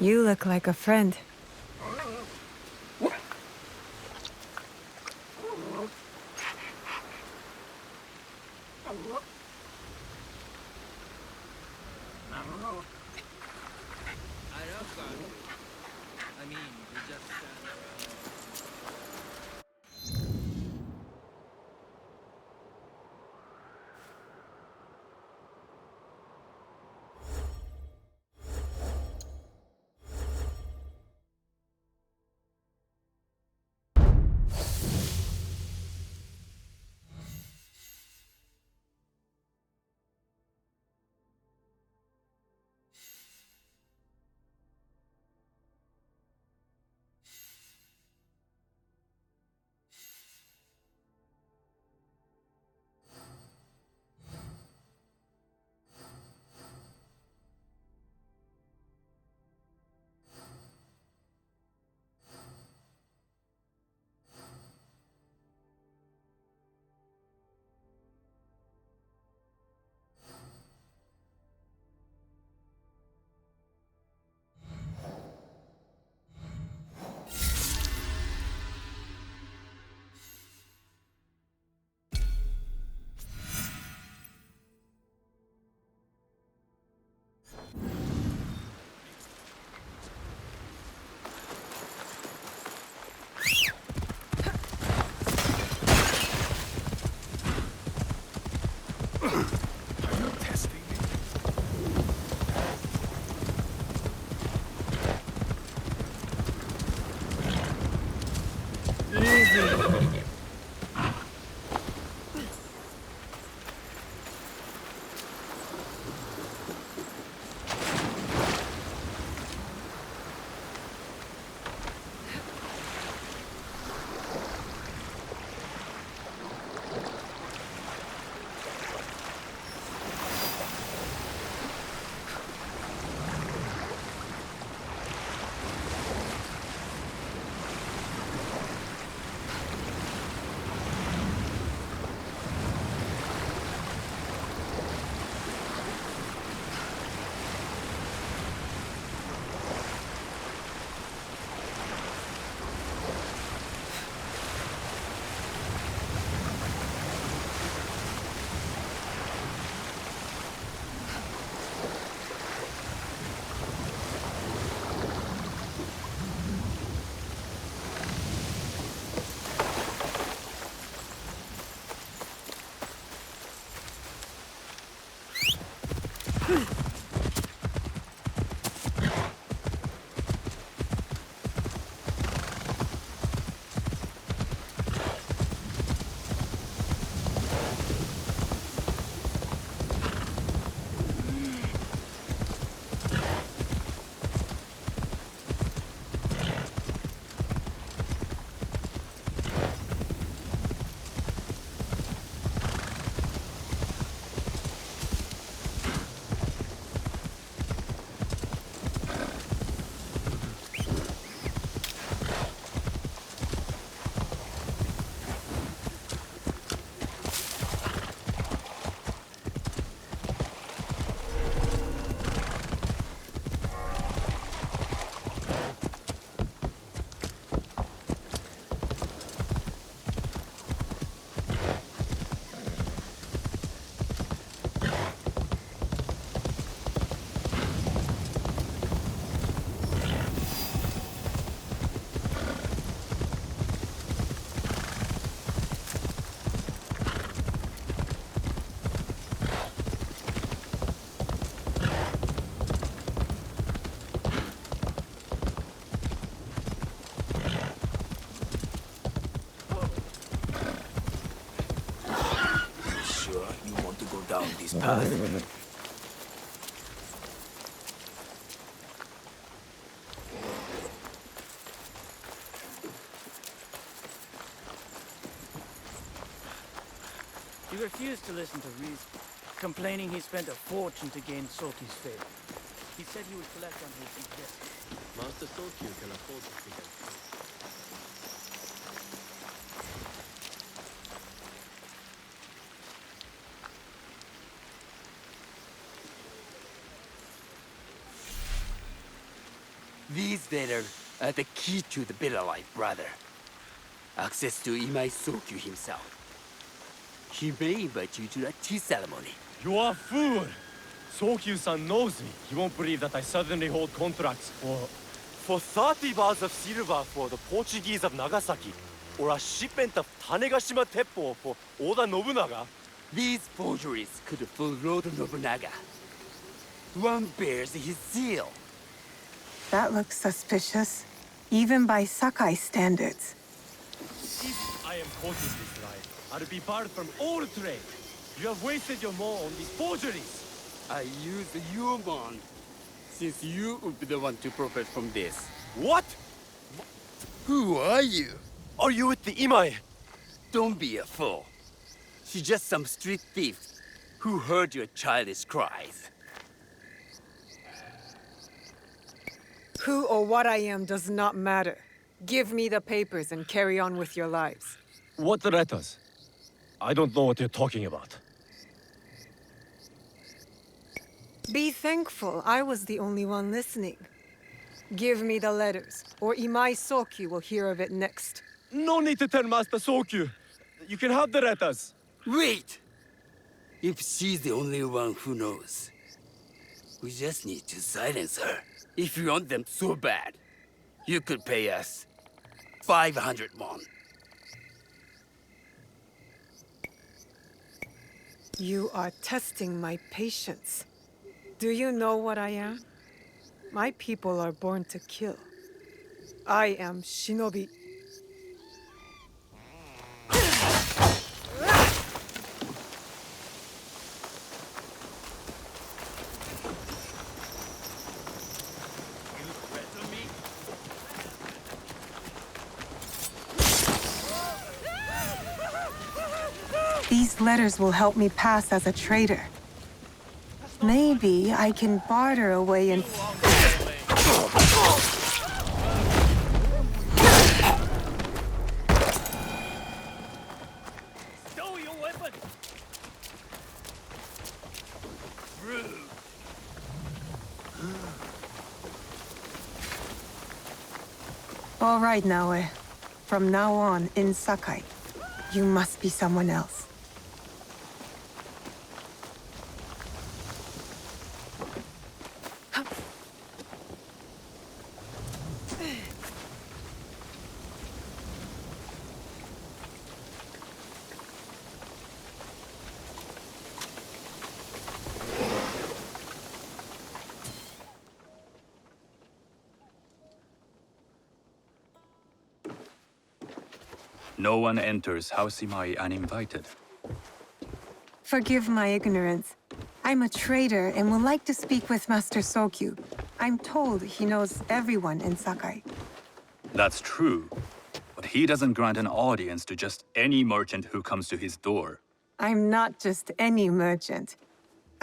You look like a friend. Down this path. He refused to listen to reason, complaining he spent a fortune to gain Soki's favor. He said he would collect on his investment. Master Sokyu can afford to speak as truth. These letters are the key to the better life, brother. Access to Imai Sokyu himself. He may invite you to a tea ceremony. You are a fool! Sokyu-san knows me. He won't believe that I suddenly hold contracts for 30 bars of silver for the Portuguese of Nagasaki, or a shipment of Tanegashima Teppo for Oda Nobunaga. These forgeries could fool Lord Nobunaga. One bears his seal. That looks suspicious, even by Sakai standards. If I am caught in this lie, I'll be barred from all trade. You have wasted your mo on these forgeries. I use your bond, since you would be the one to profit from this. What? Who are you? Are you with the Imai? Don't be a fool. She's just some street thief who heard your childish cries. Who or what I am does not matter. Give me the papers and carry on with your lives. What letters? I don't know what you're talking about. Be thankful I was the only one listening. Give me the letters, or Imai Sokyu will hear of it next. No need to tell Master Sokyu. You can have the letters. Wait! If she's the only one who knows, we just need to silence her. If you want them so bad, you could pay us 500 won. You are testing my patience. Do you know what I am? My people are born to kill. I am Shinobi. These letters will help me pass as a trader. Maybe I can barter away and... Stow your weapon! All right, Naoe. From now on, in Sakai, you must be someone else. No one enters House Imai uninvited. Forgive my ignorance. I'm a trader and would like to speak with Master Sokyu. I'm told he knows everyone in Sakai. That's true, but he doesn't grant an audience to just any merchant who comes to his door. I'm not just any merchant.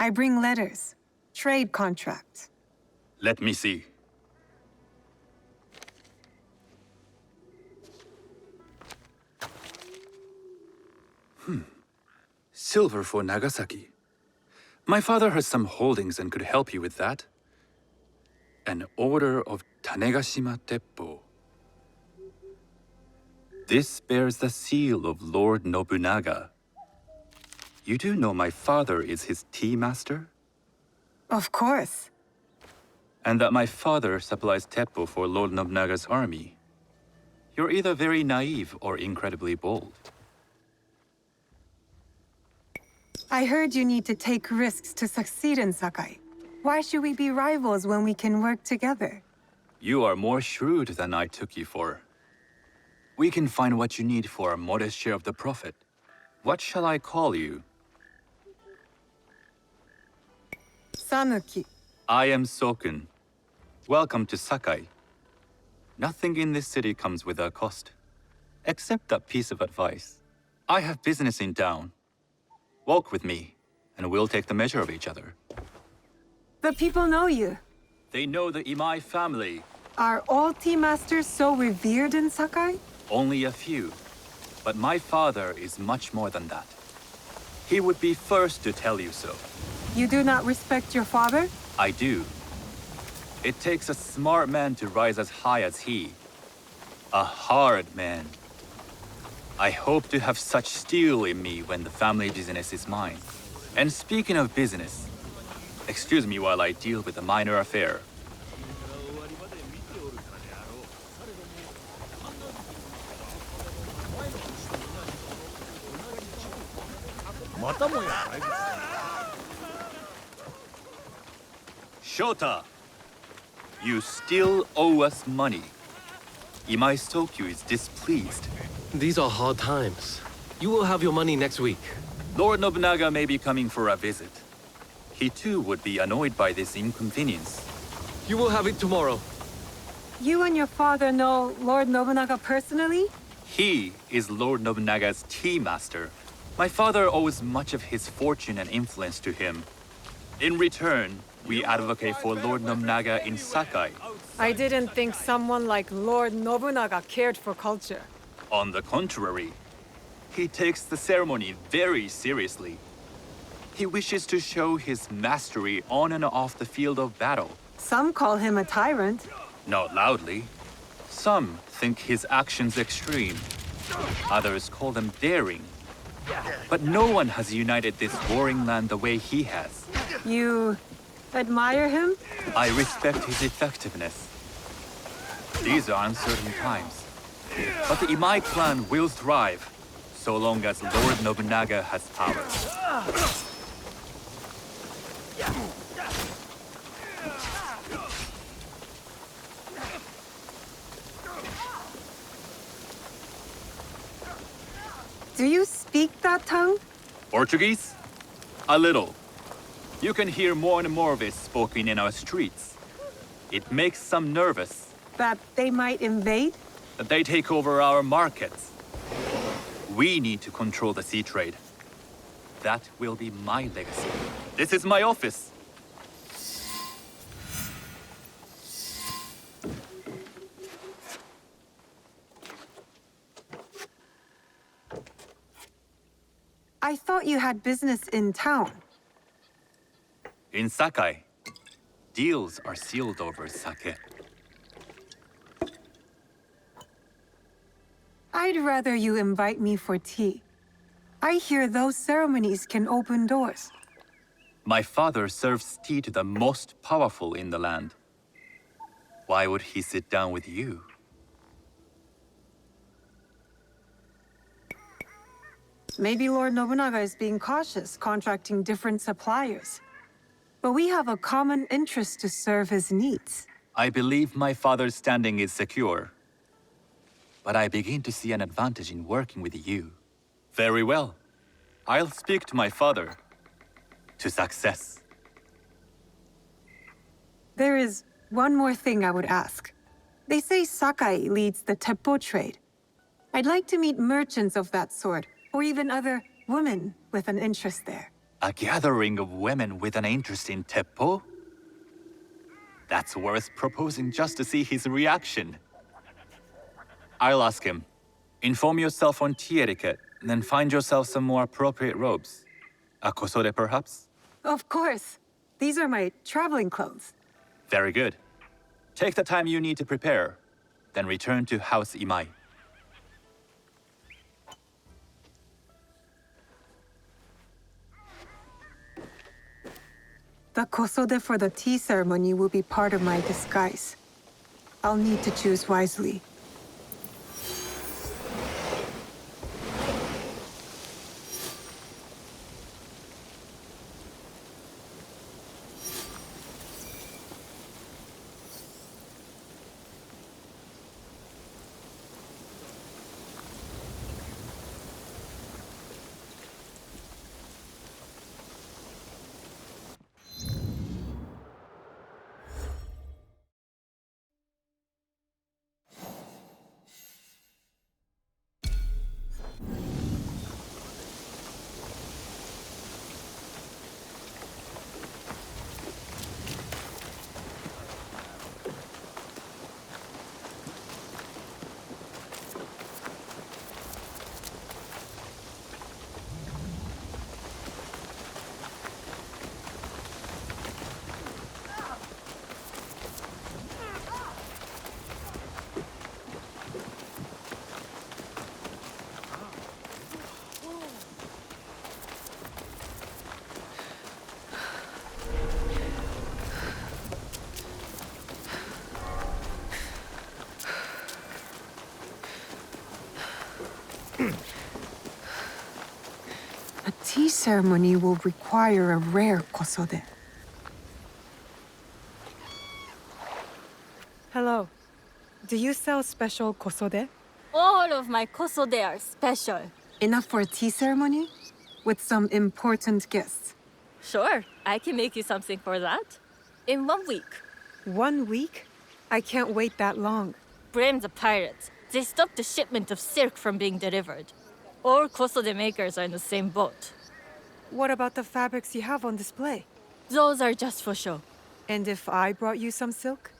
I bring letters, trade contracts. Let me see. Silver for Nagasaki. My father has some holdings and could help you with that. An order of Tanegashima Teppo. This bears the seal of Lord Nobunaga. You do know my father is his tea master? Of course. And that my father supplies Teppo for Lord Nobunaga's army. You're either very naive or incredibly bold. I heard you need to take risks to succeed in Sakai. Why should we be rivals when we can work together? You are more shrewd than I took you for. We can find what you need for a modest share of the profit. What shall I call you? Sanuki. I am Sokun. Welcome to Sakai. Nothing in this city comes without cost. Except that piece of advice. I have business in town. Walk with me, and we'll take the measure of each other. The people know you. They know the Imai family. Are all tea masters so revered in Sakai? Only a few. But my father is much more than that. He would be first to tell you so. You do not respect your father? I do. It takes a smart man to rise as high as he. A hard man. I hope to have such steel in me when the family business is mine. And speaking of business, excuse me while I deal with a minor affair. Shota! You still owe us money. Imai Tokyo is displeased. These are hard times. You will have your money next week. Lord Nobunaga may be coming for a visit. He too would be annoyed by this inconvenience. You will have it tomorrow. You and your father know Lord Nobunaga personally? He is Lord Nobunaga's tea master. My father owes much of his fortune and influence to him. In return, we advocate for Lord Nobunaga in Sakai. I didn't think someone like Lord Nobunaga cared for culture. On the contrary, he takes the ceremony very seriously. He wishes to show his mastery on and off the field of battle. Some call him a tyrant. Not loudly. Some think his actions extreme. Others call them daring. But no one has united this warring land the way he has. You admire him? I respect his effectiveness. These are uncertain times. But the Imai clan will thrive, so long as Lord Nobunaga has power. Do you speak that tongue? Portuguese? A little. You can hear more and more of it spoken in our streets. It makes some nervous. That they might invade? That they take over our markets. We need to control the sea trade. That will be my legacy. This is my office. I thought you had business in town. In Sakai, deals are sealed over sake. I'd rather you invite me for tea. I hear those ceremonies can open doors. My father serves tea to the most powerful in the land. Why would he sit down with you? Maybe Lord Nobunaga is being cautious, contracting different suppliers. But we have a common interest to serve his needs. I believe my father's standing is secure. But I begin to see an advantage in working with you. Very well. I'll speak to my father. To success. There is one more thing I would ask. They say Sakai leads the teppo trade. I'd like to meet merchants of that sort, or even other women with an interest there. A gathering of women with an interest in teppo? That's worth proposing just to see his reaction. I'll ask him. Inform yourself on tea etiquette, then find yourself some more appropriate robes. A kosode, perhaps? Of course. These are my traveling clothes. Very good. Take the time you need to prepare, then return to House Imai. The kosode for the tea ceremony will be part of my disguise. I'll need to choose wisely. A tea ceremony will require a rare kosode. Hello. Do you sell special kosode? All of my kosode are special. Enough for a tea ceremony? With some important guests. Sure, I can make you something for that. In 1 week. 1 week? I can't wait that long. Blame the pirates. They stopped the shipment of silk from being delivered. All kosode makers are in the same boat. What about the fabrics you have on display? Those are just for show. And if I brought you some silk?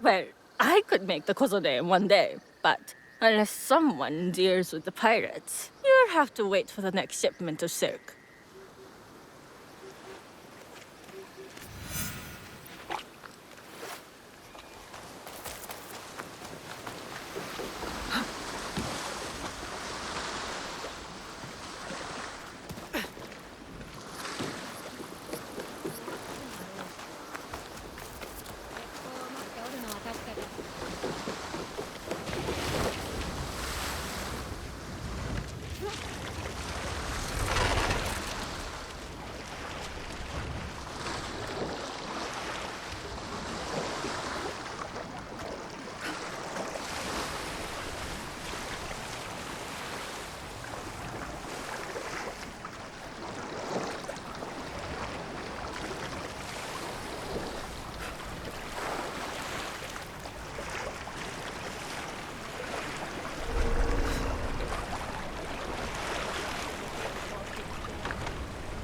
Well, I could make the kosode in 1 day, but unless someone deals with the pirates, you'll have to wait for the next shipment of silk.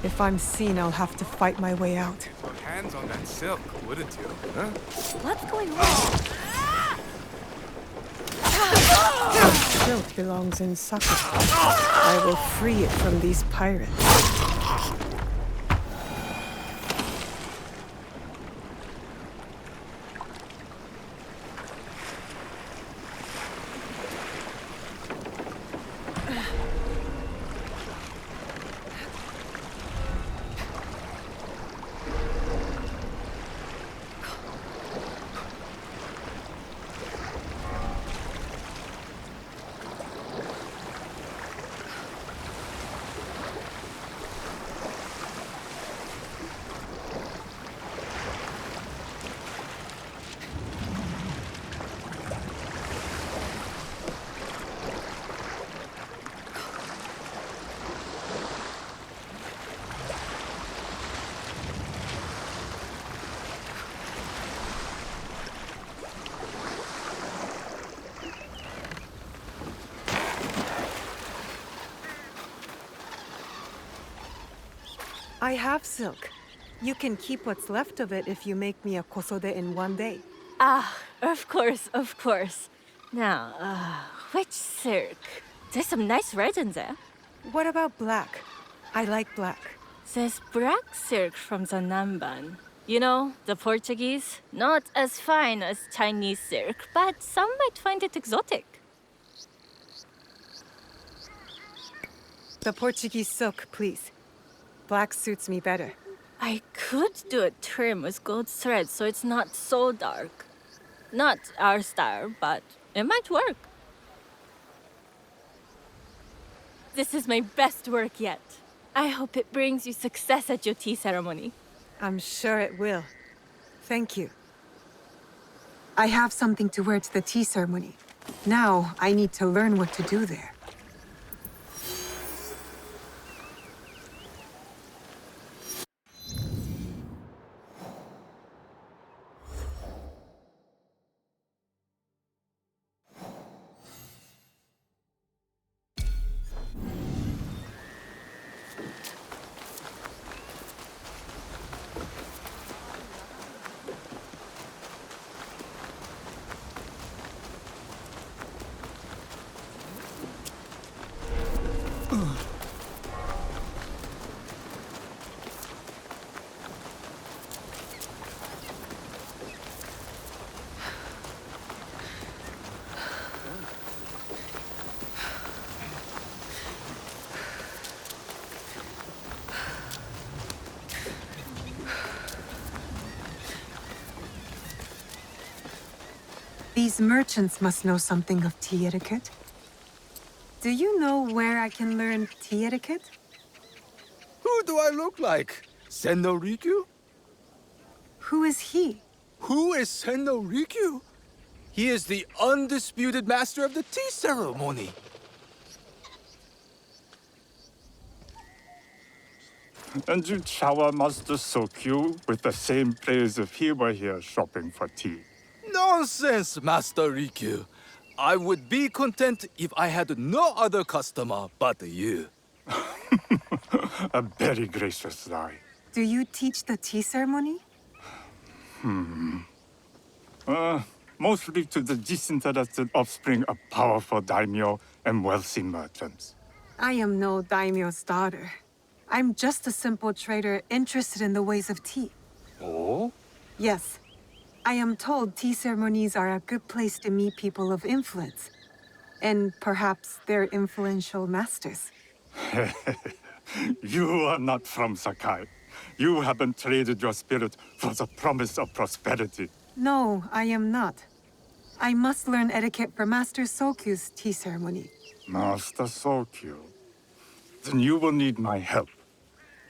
If I'm seen, I'll have to fight my way out. Put hands on that silk, wouldn't you? Huh? What's going on? Silk belongs in Sakai. I will free it from these pirates. I have silk. You can keep what's left of it if you make me a kosode in 1 day. Ah, of course, of course. Now, which silk? There's some nice red in there. What about black? I like black. There's black silk from the Namban. You know, the Portuguese. Not as fine as Chinese silk, but some might find it exotic. The Portuguese silk, please. Black suits me better. I could do a trim with gold thread so it's not so dark. Not our style, but it might work. This is my best work yet. I hope it brings you success at your tea ceremony. I'm sure it will. Thank you. I have something to wear to the tea ceremony. Now, I need to learn what to do there. These merchants must know something of tea etiquette. Do you know where I can learn tea etiquette? Who do I look like? Senno Rikyu? Who is he? Who is Senno Rikyu? He is the undisputed master of the tea ceremony. And you shower Master Sokyu with the same praise if he were here shopping for tea. Nonsense, Master Rikyu. I would be content if I had no other customer but you. A very gracious lie. Do you teach the tea ceremony? Mostly to the disinterested offspring of powerful daimyo and wealthy merchants. I am no daimyo's daughter. I'm just a simple trader interested in the ways of tea. Oh? Yes. I am told tea ceremonies are a good place to meet people of influence. And perhaps their influential masters. You are not from Sakai. You haven't traded your spirit for the promise of prosperity. No, I am not. I must learn etiquette for Master Sokyu's tea ceremony. Master Sokyu. Then you will need my help.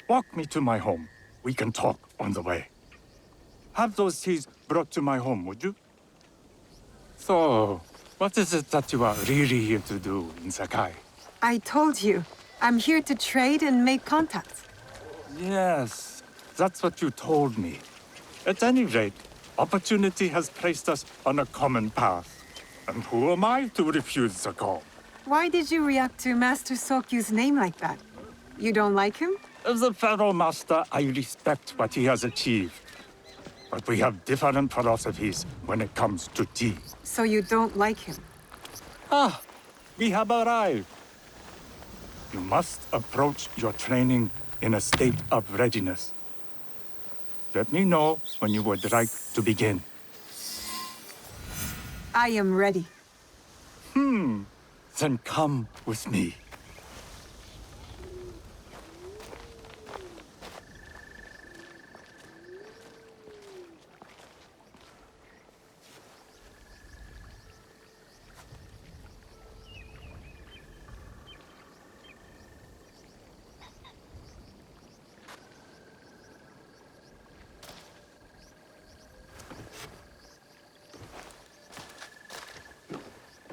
Walk me to my home. We can talk on the way. Have those teas brought to my home, would you? So, what is it that you are really here to do in Sakai? I told you, I'm here to trade and make contacts. Yes, that's what you told me. At any rate, opportunity has placed us on a common path. And who am I to refuse the call? Why did you react to Master Sokyu's name like that? You don't like him? As a Pharaoh Master, I respect what he has achieved. But we have different philosophies when it comes to tea. So you don't like him? Ah, we have arrived. You must approach your training in a state of readiness. Let me know when you would like to begin. I am ready. Then come with me.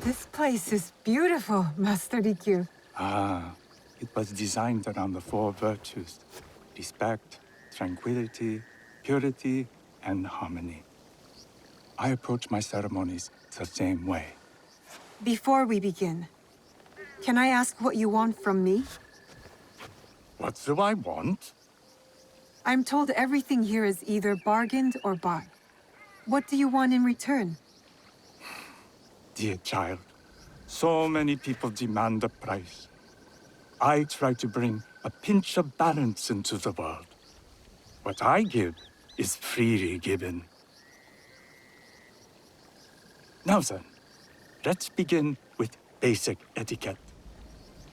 This place is beautiful, Master Rikyu. Ah, it was designed around the four virtues: respect, tranquility, purity, and harmony. I approach my ceremonies the same way. Before we begin, can I ask what you want from me? What do I want? I'm told everything here is either bargained or bought. What do you want in return? Dear child, so many people demand a price. I try to bring a pinch of balance into the world. What I give is freely given. Now then, let's begin with basic etiquette.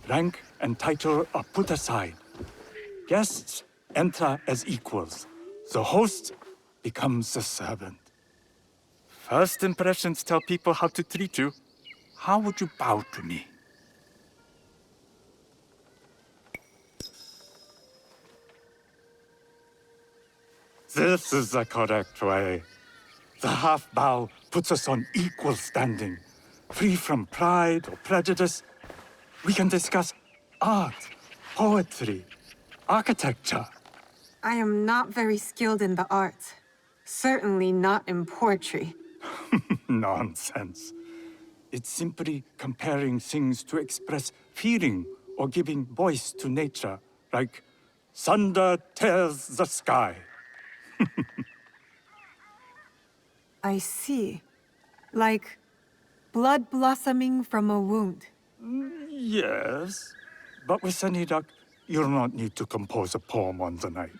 Rank and title are put aside. Guests enter as equals. The host becomes the servant. First impressions tell people how to treat you. How would you bow to me? This is the correct way. The half bow puts us on equal standing, free from pride or prejudice. We can discuss art, poetry, architecture. I am not very skilled in the arts. Certainly not in poetry. Nonsense. It's simply comparing things to express feeling or giving voice to nature, like thunder tears the sky. I see. Like blood blossoming from a wound. Yes, but with any luck, you'll not need to compose a poem on the night.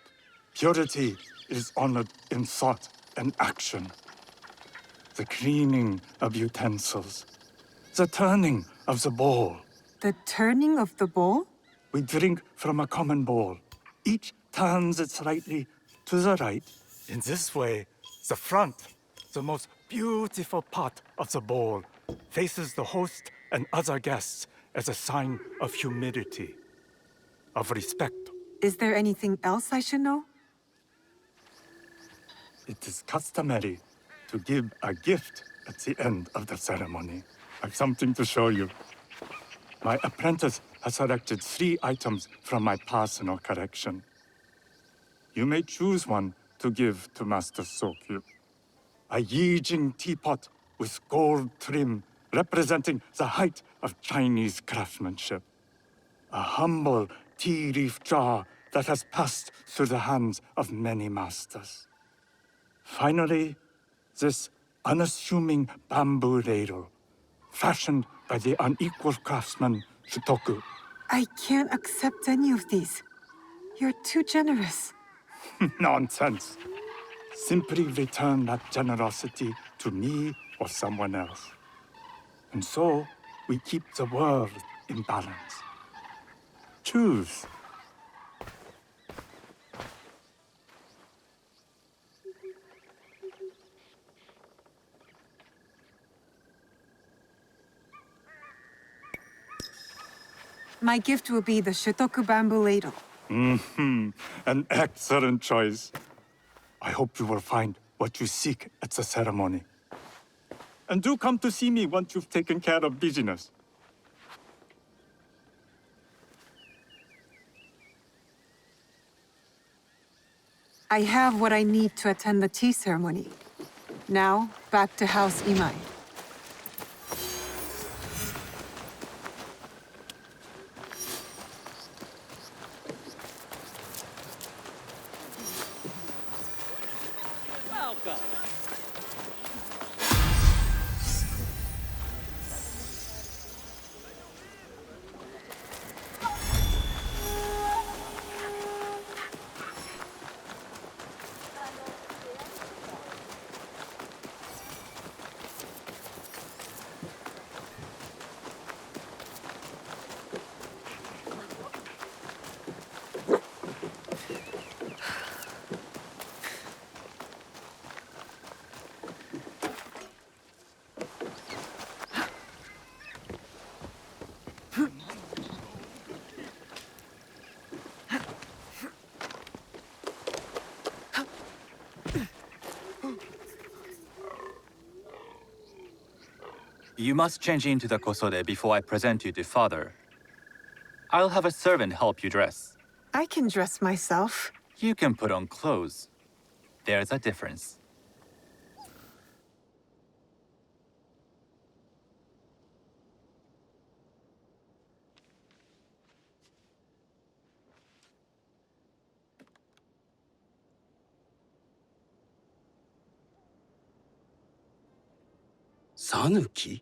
Purity is honored in thought and action. The cleaning of utensils, the turning of the bowl. The turning of the bowl? We drink from a common bowl. Each turns it slightly to the right. In this way, the front, the most beautiful part of the bowl, faces the host and other guests as a sign of humility, of respect Is there anything else I should know? It is customary to give a gift at the end of the ceremony. I've something to show you. My apprentice has selected 3 items from my personal collection. You may choose one to give to Master Sokyu. A Yijing teapot with gold trim representing the height of Chinese craftsmanship. A humble tea leaf jar that has passed through the hands of many masters. Finally, this unassuming bamboo ladle, fashioned by the unequal craftsman Shutoku. I can't accept any of these. You're too generous. Nonsense. Simply return that generosity to me or someone else. And so, we keep the world in balance. Choose. My gift will be the Shotoku bamboo ladle. An excellent choice. I hope you will find what you seek at the ceremony. And do come to see me once you've taken care of business. I have what I need to attend the tea ceremony. Now, back to House Imai. You must change into the kosode before I present you to father. I'll have a servant help you dress. I can dress myself. You can put on clothes. There's a difference. Sanuki?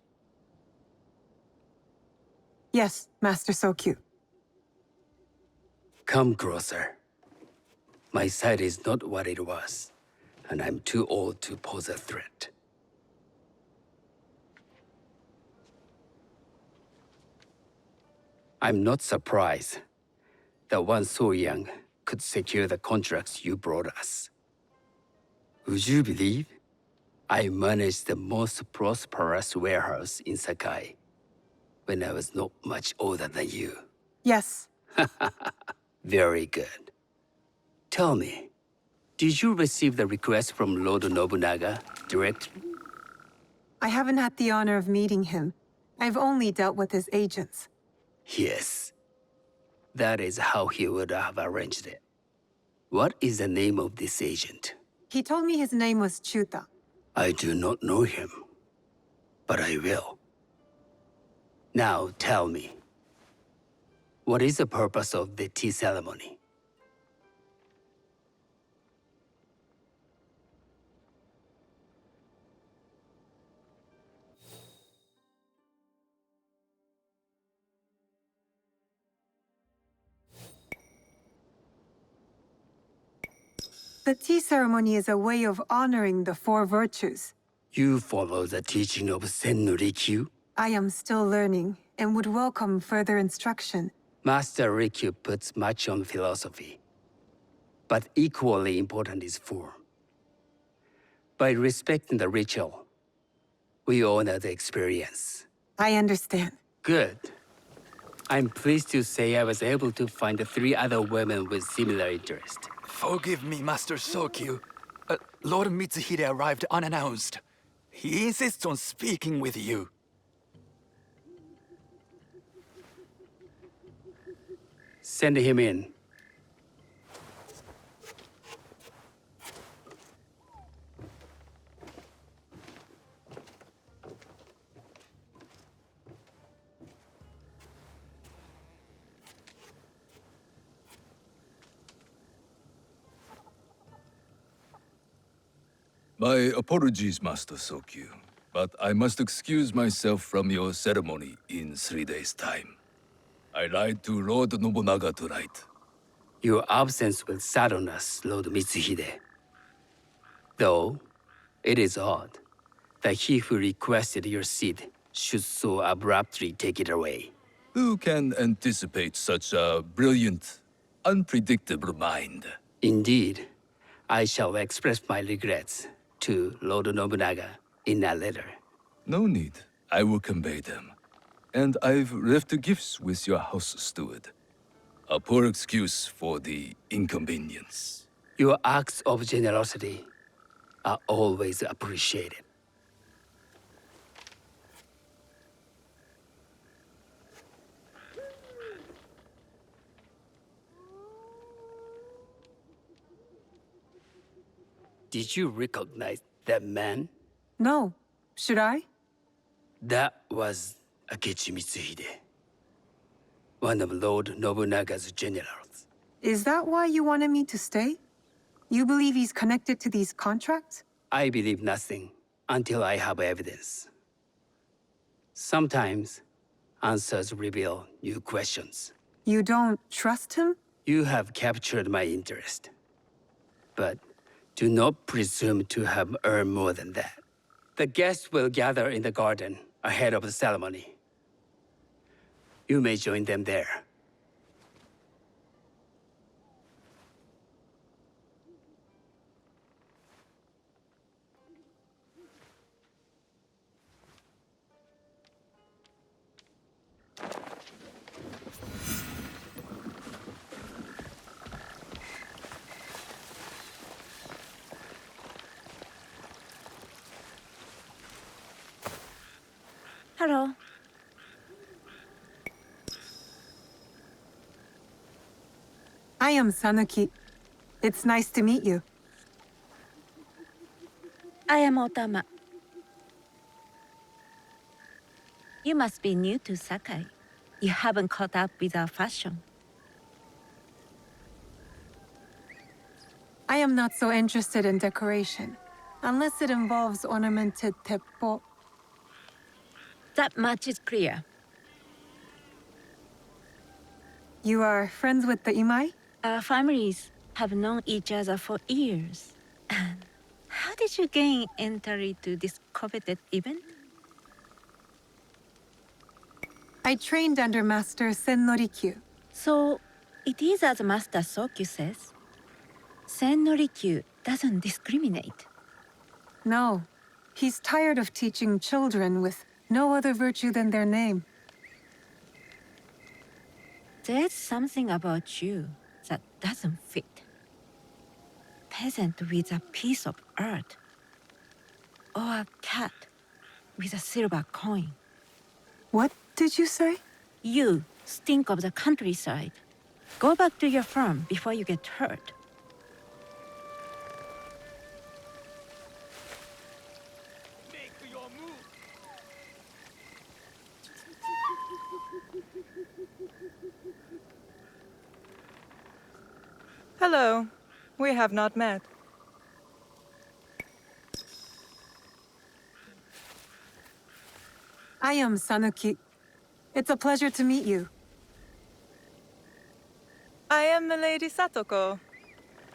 Yes, Master Sokyu. Come closer. My sight is not what it was, and I'm too old to pose a threat. I'm not surprised that one so young could secure the contracts you brought us. Would you believe I managed the most prosperous warehouse in Sakai when I was not much older than you? Yes. Very good. Tell me, did you receive the request from Lord Nobunaga directly? I haven't had the honor of meeting him. I've only dealt with his agents. Yes. That is how he would have arranged it. What is the name of this agent? He told me his name was Chuta. I do not know him, but I will. Now tell me, what is the purpose of the tea ceremony? The tea ceremony is a way of honoring the 4 virtues. You follow the teaching of Sennu Rikyu? I am still learning and would welcome further instruction. Master Rikyu puts much on philosophy, but equally important is form. By respecting the ritual, we honor the experience. I understand. Good. I'm pleased to say I was able to find 3 other women with similar interest. Forgive me, Master Sokyu. Lord Mitsuhide arrived unannounced. He insists on speaking with you. Send him in. My apologies, Master Sokyu, but I must excuse myself from your ceremony in 3 days' time. I lied to Lord Nobunaga tonight. Your absence will sadden us, Lord Mitsuhide. Though, it is odd that he who requested your seat should so abruptly take it away. Who can anticipate such a brilliant, unpredictable mind? Indeed, I shall express my regrets to Lord Nobunaga in a letter. No need. I will convey them. And I've left gifts with your house steward. A poor excuse for the inconvenience. Your acts of generosity are always appreciated. Did you recognize that man? No. Should I? That was Akechi Mitsuhide, one of Lord Nobunaga's generals. Is that why you wanted me to stay? You believe he's connected to these contracts? I believe nothing until I have evidence. Sometimes, answers reveal new questions. You don't trust him? You have captured my interest. But do not presume to have earned more than that. The guests will gather in the garden ahead of the ceremony. You may join them there. Hello. I am Sanuki. It's nice to meet you. I am Otama. You must be new to Sakai. You haven't caught up with our fashion. I am not so interested in decoration, unless it involves ornamented teppo. That much is clear. You are friends with the Imai? Our families have known each other for years. How did you gain entry to this coveted event? I trained under Master Sen Norikyu. So, it is as Master Sokyu says. Sen Norikyu doesn't discriminate. No, he's tired of teaching children with no other virtue than their name. There's something about you that doesn't fit. Peasant with a piece of earth. Or a cat with a silver coin. What did you say? You stink of the countryside. Go back to your farm before you get hurt. Make your move. Hello. We have not met. I am Sanuki. It's a pleasure to meet you. I am Milady Satoko.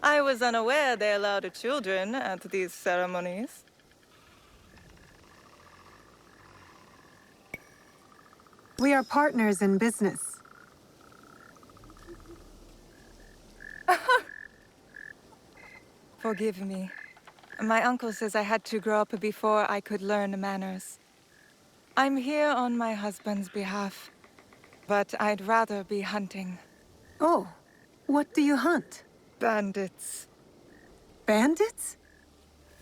I was unaware they allowed children at these ceremonies. We are partners in business. Forgive me. My uncle says I had to grow up before I could learn manners. I'm here on my husband's behalf. but I'd rather be hunting. Oh, what do you hunt? Bandits. Bandits?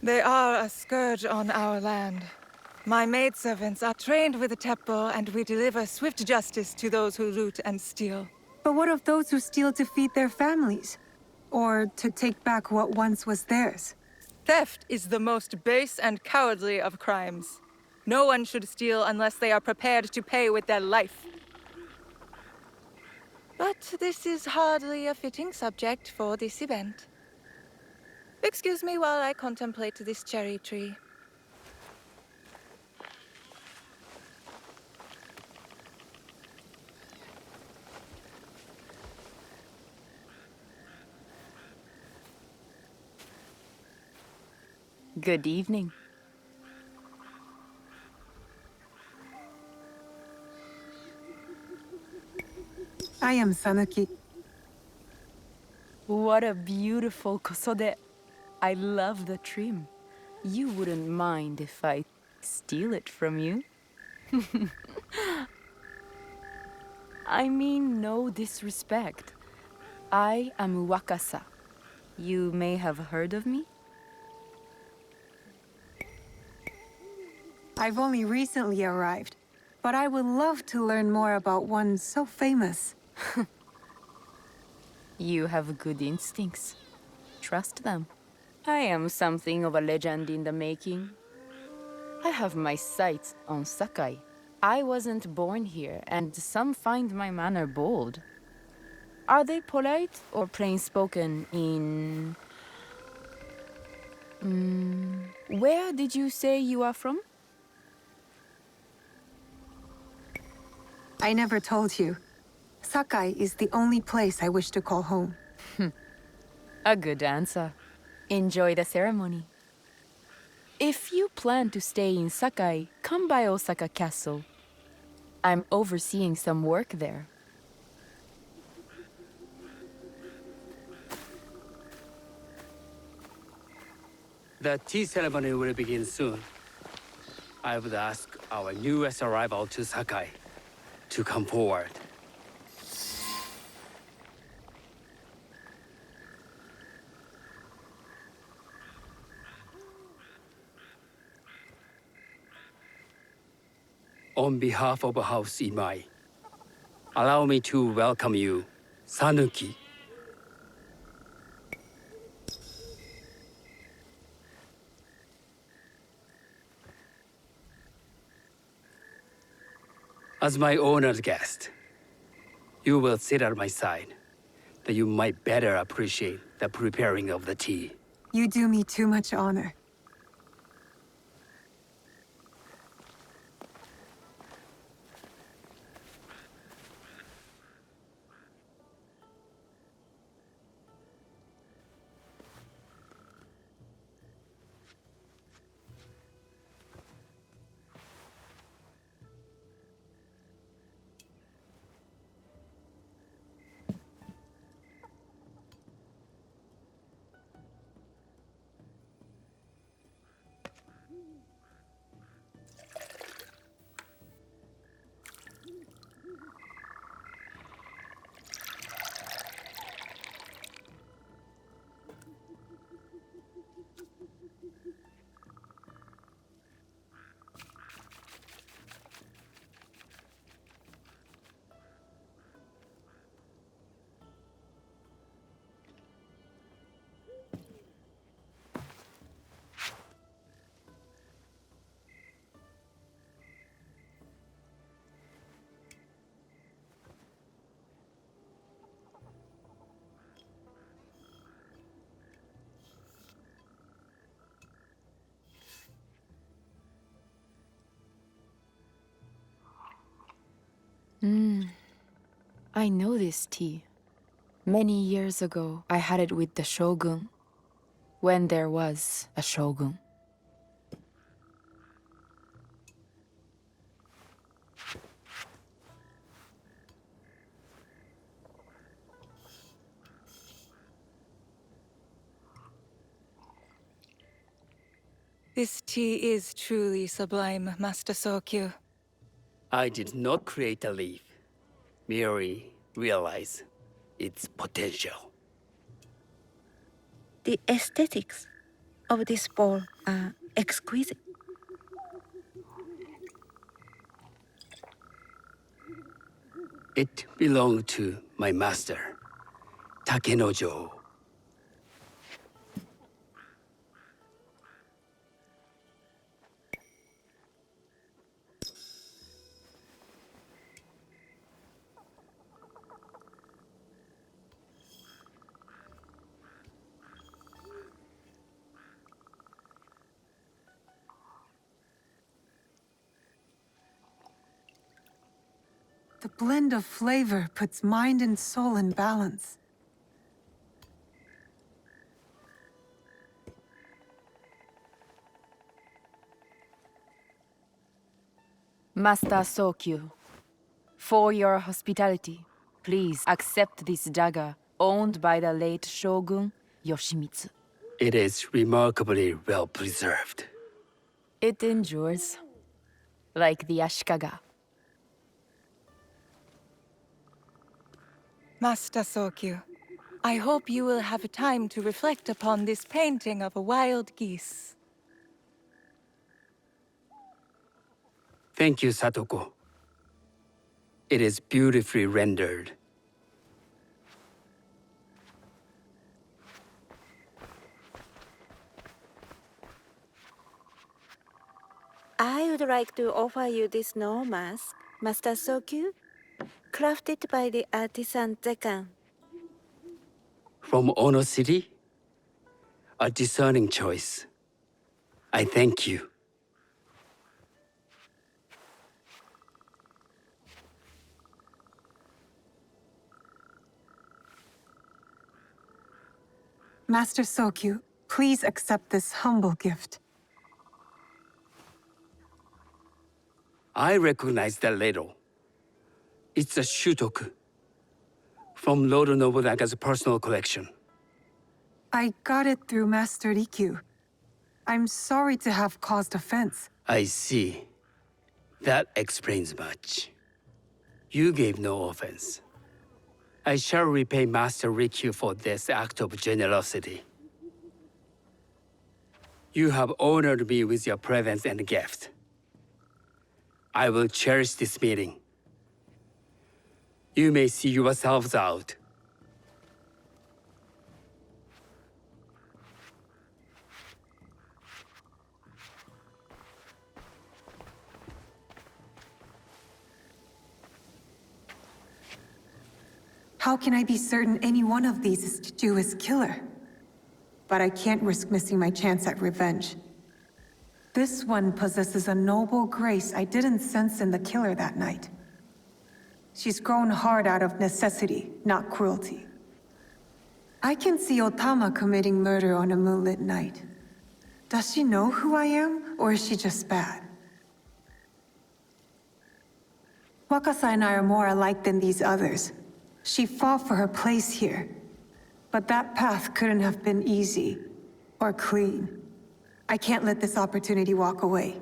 They are a scourge on our land. My maidservants are trained with the Teppo, and we deliver swift justice to those who loot and steal. But what of those who steal to feed their families? Or to take back what once was theirs? Theft is the most base and cowardly of crimes. No one should steal unless they are prepared to pay with their life. But this is hardly a fitting subject for this event. Excuse me while I contemplate this cherry tree. Good evening. I am Sanuki. What a beautiful kosode. I love the trim. You wouldn't mind if I steal it from you? I mean no disrespect. I am Wakasa. You may have heard of me? I've only recently arrived, but I would love to learn more about one so famous. You have good instincts. Trust them. I am something of a legend in the making. I have my sights on Sakai. I wasn't born here, and some find my manner bold. Are they polite or plain-spoken in... where did you say you are from? I never told you. Sakai is the only place I wish to call home. A good answer. Enjoy the ceremony. If you plan to stay in Sakai, come by Osaka Castle. I'm overseeing some work there. The tea ceremony will begin soon. I would ask our newest arrival to Sakai to come forward. On behalf of House Imai, allow me to welcome you, Sanuki. As my honored guest, you will sit at my side, that you might better appreciate the preparing of the tea. You do me too much honor. I know this tea. Many years ago, I had it with the shogun, when there was a shogun. This tea is truly sublime, Master Sokyu. I did not create a leaf. merely realize its potential. The aesthetics of this ball are exquisite. It belonged to my master, Takenojo. The blend of flavor puts mind and soul in balance. Master Sokyu, for your hospitality, please accept this dagger owned by the late Shogun Yoshimitsu. It is remarkably well preserved. It endures, like the Ashikaga. Master Sokyu, I hope you will have time to reflect upon this painting of a wild geese. Thank you, Satoko. It is beautifully rendered. I would like to offer you this snow mask, Master Sokyu, crafted by the artisan Zekan. From Ono City? A discerning choice. I thank you. Master Sokyu, please accept this humble gift. I recognize that ladle. It's a shutoku from Lord Nobunaga's personal collection. I got it through Master Rikyu. I'm sorry to have caused offense. I see. That explains much. You gave no offense. I shall repay Master Rikyu for this act of generosity. You have honored me with your presence and gift. I will cherish this meeting. You may see yourselves out. How can I be certain any one of these is Chiju's killer? But I can't risk missing my chance at revenge. This one possesses a noble grace I didn't sense in the killer that night. She's grown hard out of necessity, not cruelty. I can see Otama committing murder on a moonlit night. Does she know who I am, or is she just bad? Wakasa and I are more alike than these others. She fought for her place here. But that path couldn't have been easy, or clean. I can't let this opportunity walk away.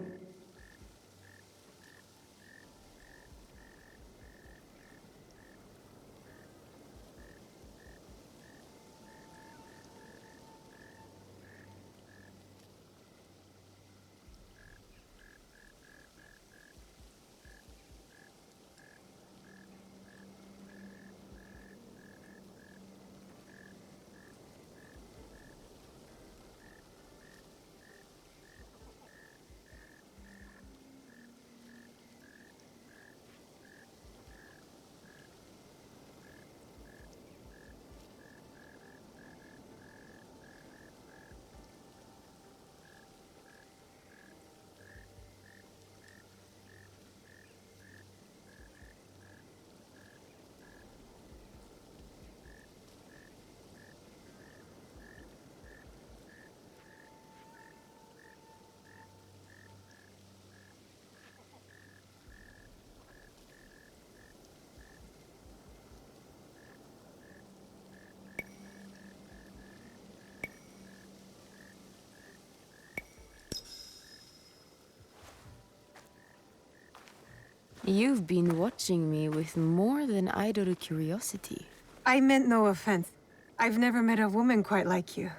You've been watching me with more than idle curiosity. I meant no offense. I've never met a woman quite like you.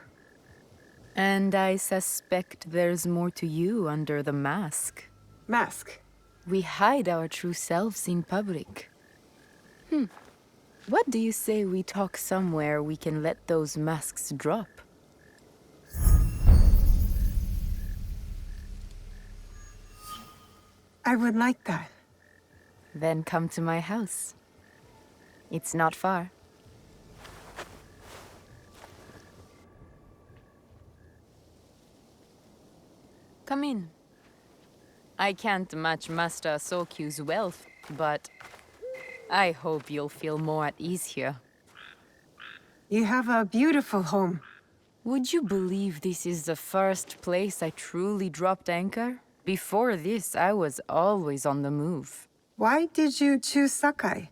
And I suspect there's more to you under the mask. Mask? We hide our true selves in public. What do you say we talk somewhere we can let those masks drop? I would like that. Then come to my house. It's not far. Come in. I can't match Master Sokyu's wealth, but I hope you'll feel more at ease here. You have a beautiful home. Would you believe this is the first place I truly dropped anchor? Before this, I was always on the move. Why did you choose Sakai?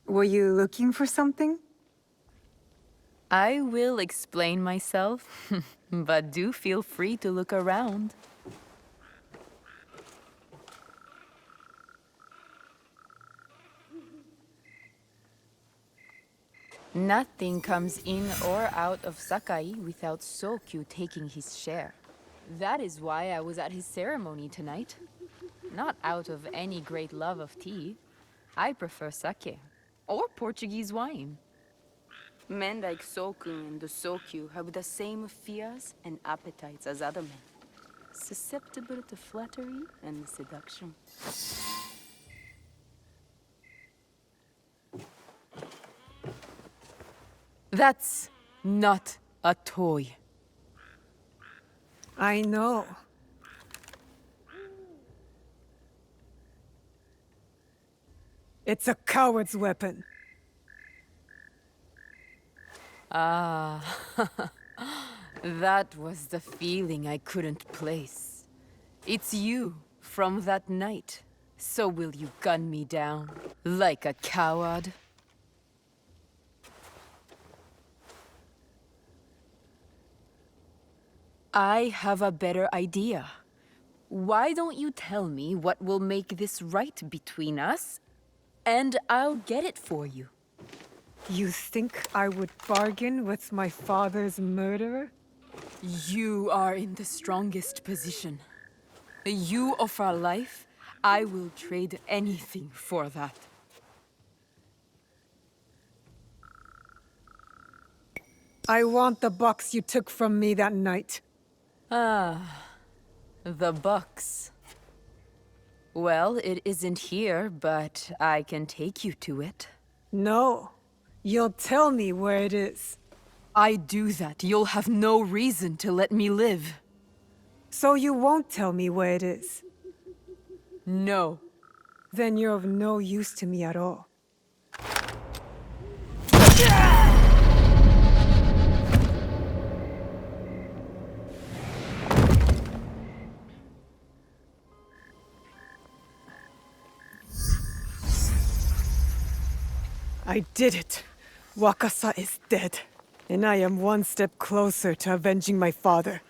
Were you looking for something? I will explain myself, but do feel free to look around. Nothing comes in or out of Sakai without Sokyu taking his share. That is why I was at his ceremony tonight. Not out of any great love of tea. I prefer sake, or Portuguese wine. Men like Sokun and the Sokyu have the same fears and appetites as other men. Susceptible to flattery and seduction. That's not a toy. I know. It's a coward's weapon. Ah, that was the feeling I couldn't place. It's you from that night. So will you gun me down like a coward? I have a better idea. Why don't you tell me what will make this right between us, and I'll get it for you. You think I would bargain with my father's murderer? You are in the strongest position. You offer life, I will trade anything for that. I want the box you took from me that night. Ah, the box. Well, it isn't here, but I can take you to it. No. You'll tell me where it is. I do that, you'll have no reason to let me live. So you won't tell me where it is? No. Then you're of no use to me at all. I did it. Wakasa is dead, and I am one step closer to avenging my father.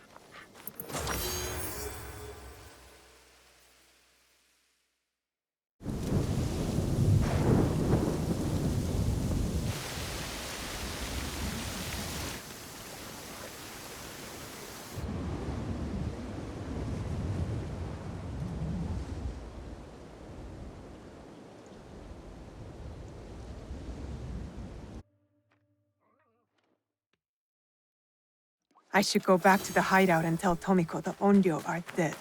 I should go back to the hideout and tell Tomiko the Onryo are dead.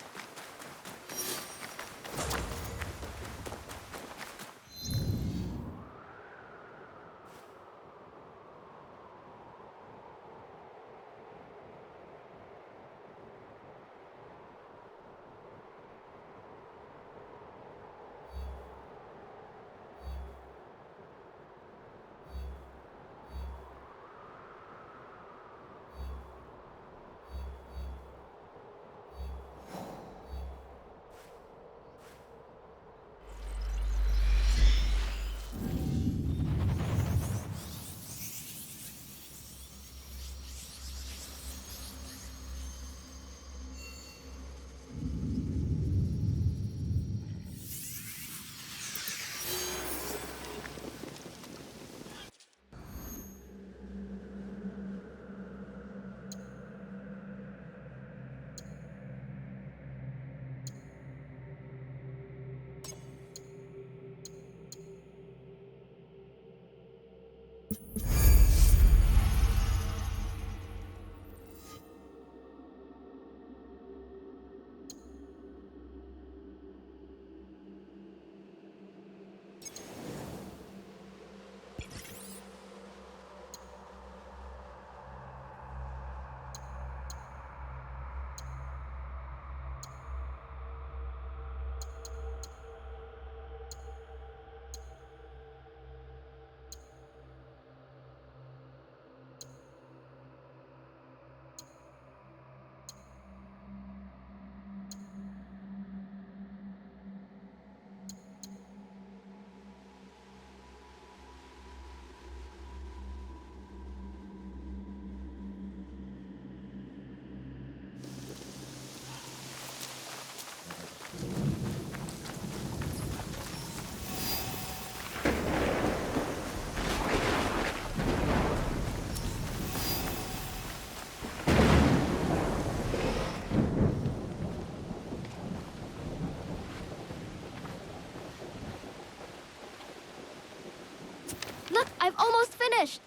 almost finished.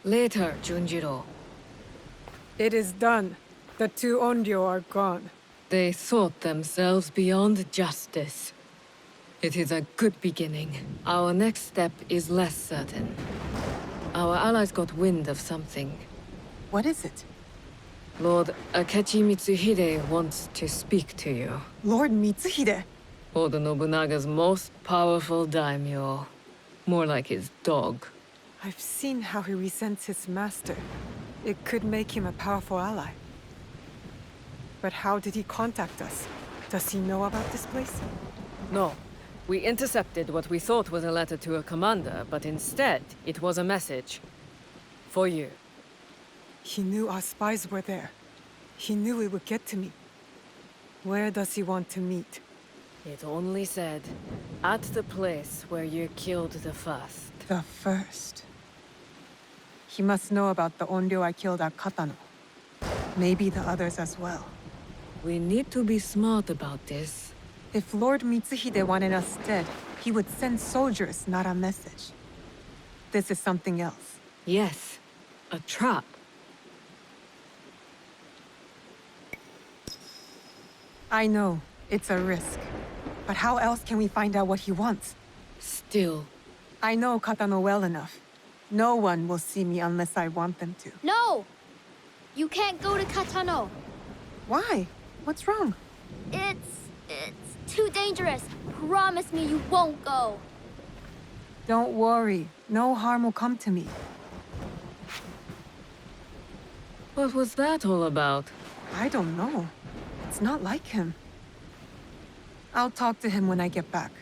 Later, Junjiro. It is done. The two Onryo are gone. They thought themselves beyond justice. It is a good beginning. Our next step is less certain. Our allies got wind of something. What is it? Lord Akechi Mitsuhide wants to speak to you. Lord Mitsuhide? Oda Nobunaga's most powerful daimyo. More like his dog. I've seen how he resents his master. It could make him a powerful ally. But how did he contact us? Does he know about this place? No. We intercepted what we thought was a letter to a commander, but instead, it was a message. For you. He knew our spies were there. He knew it would get to me. Where does he want to meet? It only said, at the place where you killed the first. The first. He must know about the Onryo I killed at Katano. Maybe the others as well. We need to be smart about this. If Lord Mitsuhide wanted us dead, he would send soldiers, not a message. This is something else. Yes, a trap. I know, it's a risk. But how else can we find out what he wants? Still. I know Katano well enough. No one will see me unless I want them to. No! You can't go to Katano. Why? What's wrong? It's too dangerous. Promise me you won't go. Don't worry. No harm will come to me. What was that all about? I don't know. It's not like him. I'll talk to him when I get back.